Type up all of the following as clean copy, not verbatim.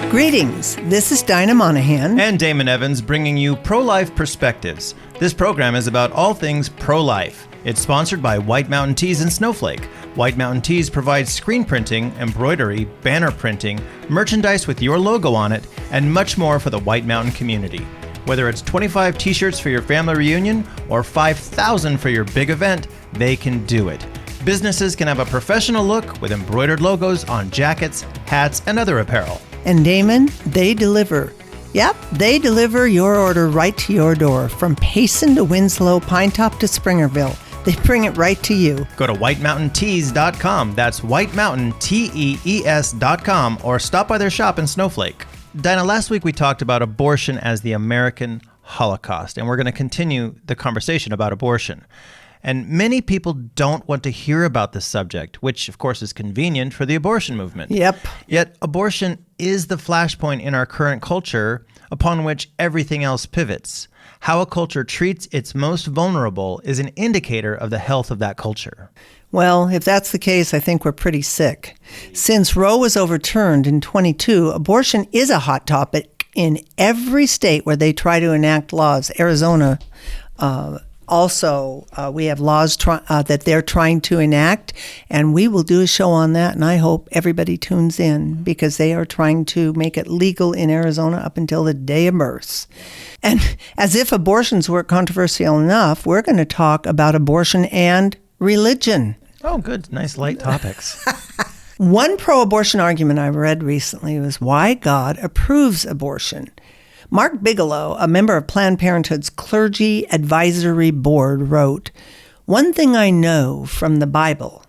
Greetings, this is Dinah Monahan. And Damon Evans bringing you Pro-Life Perspectives. This program is about all things pro-life. It's sponsored by White Mountain Tees and Snowflake. White Mountain Tees provides screen printing, embroidery, banner printing, merchandise with your logo on it, and much more for the White Mountain community. Whether it's 25 t-shirts for your family reunion or 5,000 for your big event, they can do it. Businesses can have a professional look with embroidered logos on jackets, hats, and other apparel. And Damon, they deliver. Yep, they deliver your order right to your door. From Payson to Winslow, Pinetop to Springerville. They bring it right to you. Go to whitemountaintees.com. That's whitemountaintees.com, or stop by their shop in Snowflake. Dinah, last week we talked about abortion as the American Holocaust, and we're going to continue the conversation about abortion. And many people don't want to hear about this subject, which of course is convenient for the abortion movement. Yep. Yet abortion is the flashpoint in our current culture upon which everything else pivots. How a culture treats its most vulnerable is an indicator of the health of that culture. Well, if that's the case, I think we're pretty sick. Since Roe was overturned in 22, abortion is a hot topic in every state where they try to enact laws. Arizona, also, we have laws that they're trying to enact, and we will do a show on that, and I hope everybody tunes in because they are trying to make it legal in Arizona up until the day of birth. And as if abortions weren't controversial enough, we're going to talk about abortion and religion. Oh, good. Nice light topics. One pro-abortion argument I read recently was why God approves abortion. Mark Bigelow, a member of Planned Parenthood's Clergy Advisory Board, wrote, "One thing I know from the Bible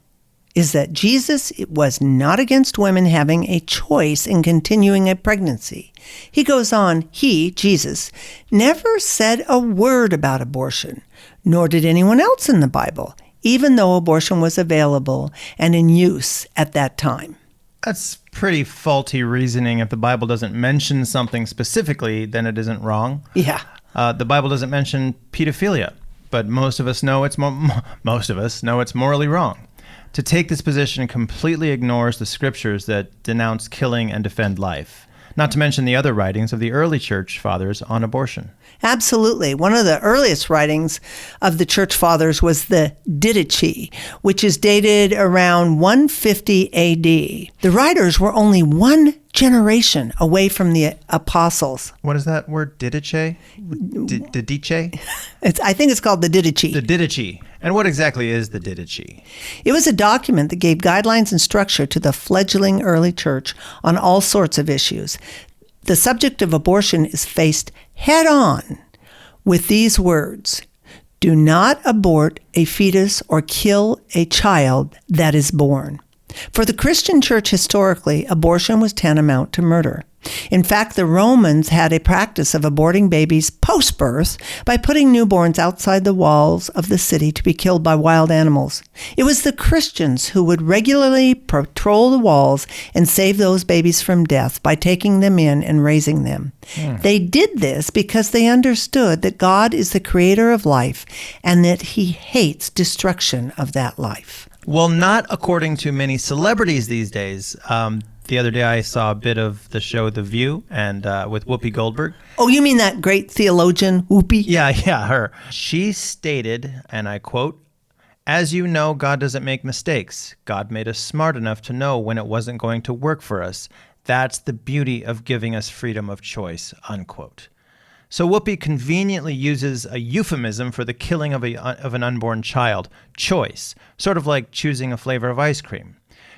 is that Jesus was not against women having a choice in continuing a pregnancy." He goes on, Jesus, never said a word about abortion, nor did anyone else in the Bible, even though abortion was available and in use at that time. That's pretty faulty reasoning. If the Bible doesn't mention something specifically, then it isn't wrong. Yeah. The Bible doesn't mention pedophilia, but most of us know it's morally wrong. To take this position completely ignores the scriptures that denounce killing and defend life, not to mention the other writings of the early church fathers on abortion. Absolutely. One of the earliest writings of the church fathers was the Didache, which is dated around 150 AD. The writers were only one generation away from the apostles. What is that word, Didache? Didache? I think it's called the Didache. The Didache. And what exactly is the Didache? It was a document that gave guidelines and structure to the fledgling early church on all sorts of issues. The subject of abortion is faced head-on with these words: "Do not abort a fetus or kill a child that is born." For the Christian church historically, abortion was tantamount to murder. In fact, the Romans had a practice of aborting babies post-birth by putting newborns outside the walls of the city to be killed by wild animals. It was the Christians who would regularly patrol the walls and save those babies from death by taking them in and raising them. They did this because they understood that God is the creator of life and that he hates destruction of that life. Well, not according to many celebrities these days. The other day I saw a bit of the show The View and with Whoopi Goldberg. Oh, you mean that great theologian, Whoopi? Yeah, her. She stated, and I quote, "As you know, God doesn't make mistakes. God made us smart enough to know when it wasn't going to work for us. That's the beauty of giving us freedom of choice," unquote. So Whoopi conveniently uses a euphemism for the killing of an unborn child, choice, sort of like choosing a flavor of ice cream.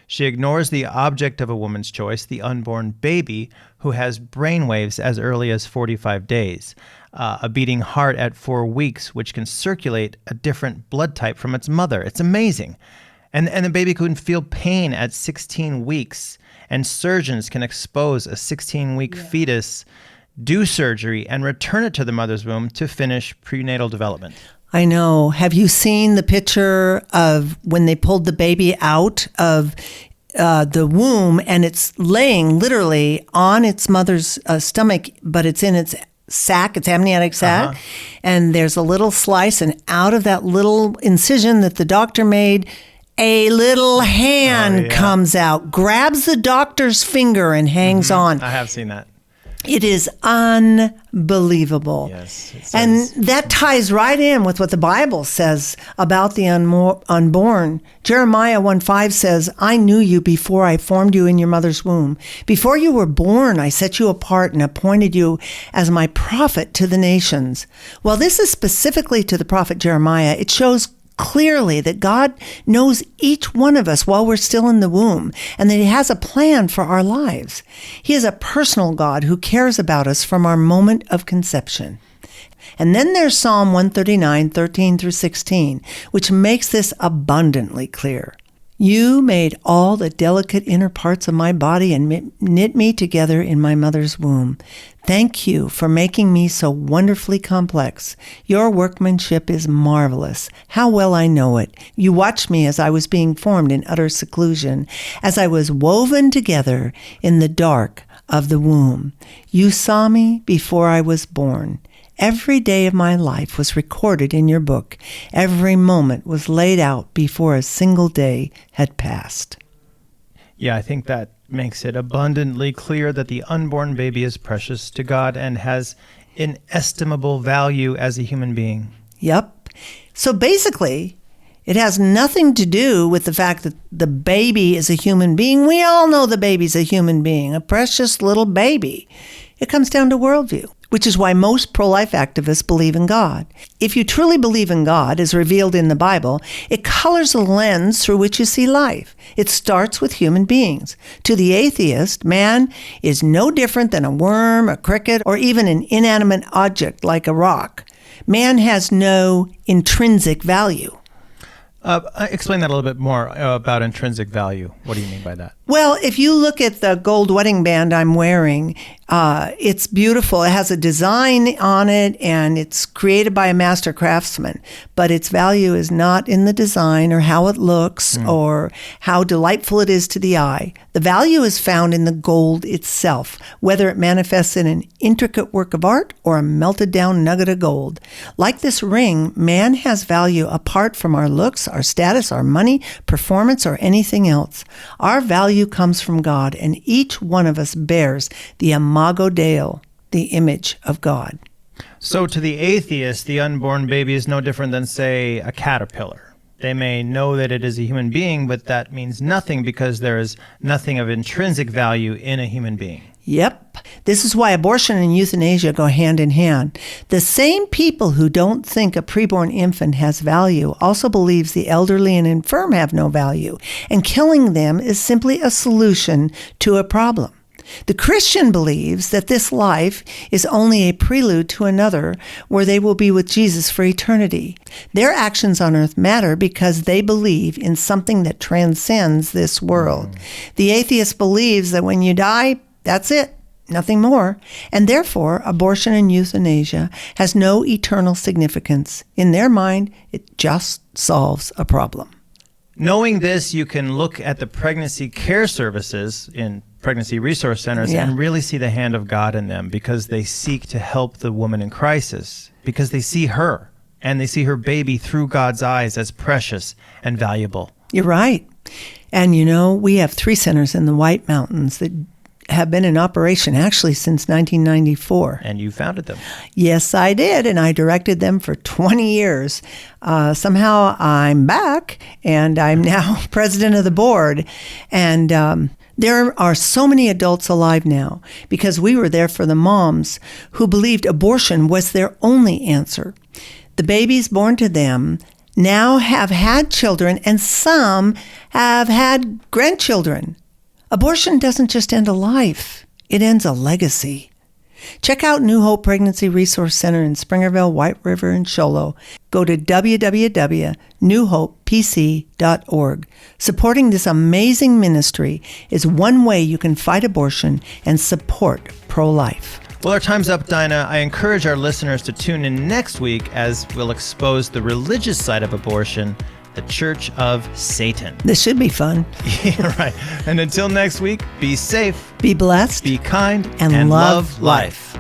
She ignores the object of a woman's choice, the unborn baby, who has brainwaves as early as 45 days, a beating heart at 4 weeks, which can circulate a different blood type from its mother. It's amazing. And the baby can feel pain at 16 weeks, and surgeons can expose a 16-week fetus, do surgery, and return it to the mother's womb to finish prenatal development. I know. Have you seen the picture of when they pulled the baby out of the womb and it's laying literally on its mother's stomach, but it's in its sac, its amniotic sac, and there's a little slice, and out of that little incision that the doctor made, a little hand comes out, grabs the doctor's finger, and hangs on. I have seen that. It is unbelievable. Yes. It says, and that ties right in with what the Bible says about the unborn. Jeremiah 1:5 says, I knew you before I formed you in your mother's womb. Before you were born, I set you apart and appointed you as my prophet to the nations. Well, this is specifically to the prophet Jeremiah. It shows clearly that God knows each one of us while we're still in the womb, and that he has a plan for our lives. He is a personal God who cares about us from our moment of conception. And then there's Psalm 139, 13 through 16, which makes this abundantly clear. You made all the delicate inner parts of my body and knit me together in my mother's womb. Thank you for making me so wonderfully complex. Your workmanship is marvelous. How well I know it. You watched me as I was being formed in utter seclusion, as I was woven together in the dark of the womb. You saw me before I was born. Every day of my life was recorded in your book. Every moment was laid out before a single day had passed. Yeah, I think that makes it abundantly clear that the unborn baby is precious to God and has inestimable value as a human being. Yep. So basically, it has nothing to do with the fact that the baby is a human being. We all know the baby's a human being, a precious little baby. It comes down to worldview, which is why most pro-life activists believe in God. If you truly believe in God, as revealed in the Bible, it colors the lens through which you see life. It starts with human beings. To the atheist, man is no different than a worm, a cricket, or even an inanimate object like a rock. Man has no intrinsic value. Explain that a little bit more about intrinsic value. What do you mean by that? Well, if you look at the gold wedding band I'm wearing, it's beautiful. It has a design on it, and it's created by a master craftsman. But its value is not in the design or how it looks or how delightful it is to the eye. The value is found in the gold itself, whether it manifests in an intricate work of art or a melted down nugget of gold. Like this ring, man has value apart from our looks, our status, our money, performance, or anything else. Our value comes from God, and each one of us bears the imago Dei, the image of God. So to the atheist, the unborn baby is no different than, say, a caterpillar. They may know that it is a human being, but that means nothing because there is nothing of intrinsic value in a human being. Yep. This is why abortion and euthanasia go hand in hand. The same people who don't think a preborn infant has value also believes the elderly and infirm have no value, and killing them is simply a solution to a problem. The Christian believes that this life is only a prelude to another where they will be with Jesus for eternity. Their actions on earth matter because they believe in something that transcends this world. The atheist believes that when you die, that's it, nothing more. And therefore, abortion and euthanasia has no eternal significance. In their mind, it just solves a problem. Knowing this, you can look at the pregnancy care services in pregnancy resource centers and really see the hand of God in them, because they seek to help the woman in crisis, because they see her and they see her baby through God's eyes as precious and valuable. You're right. And you know, we have 3 centers in the White Mountains that have been in operation actually since 1994. And you founded them. Yes, I did, and I directed them for 20 years. Somehow I'm back, and I'm now president of the board. And there are so many adults alive now because we were there for the moms who believed abortion was their only answer. The babies born to them now have had children, and some have had grandchildren. Abortion doesn't just end a life, it ends a legacy. Check out New Hope Pregnancy Resource Center in Springerville, White River, and Show Low. Go to www.newhopepc.org. Supporting this amazing ministry is one way you can fight abortion and support pro-life. Well, our time's up, Dinah. I encourage our listeners to tune in next week as we'll expose the religious side of abortion, the Church of Satan. This should be fun. Yeah, right. And until next week, be safe, be blessed, be kind, and love life.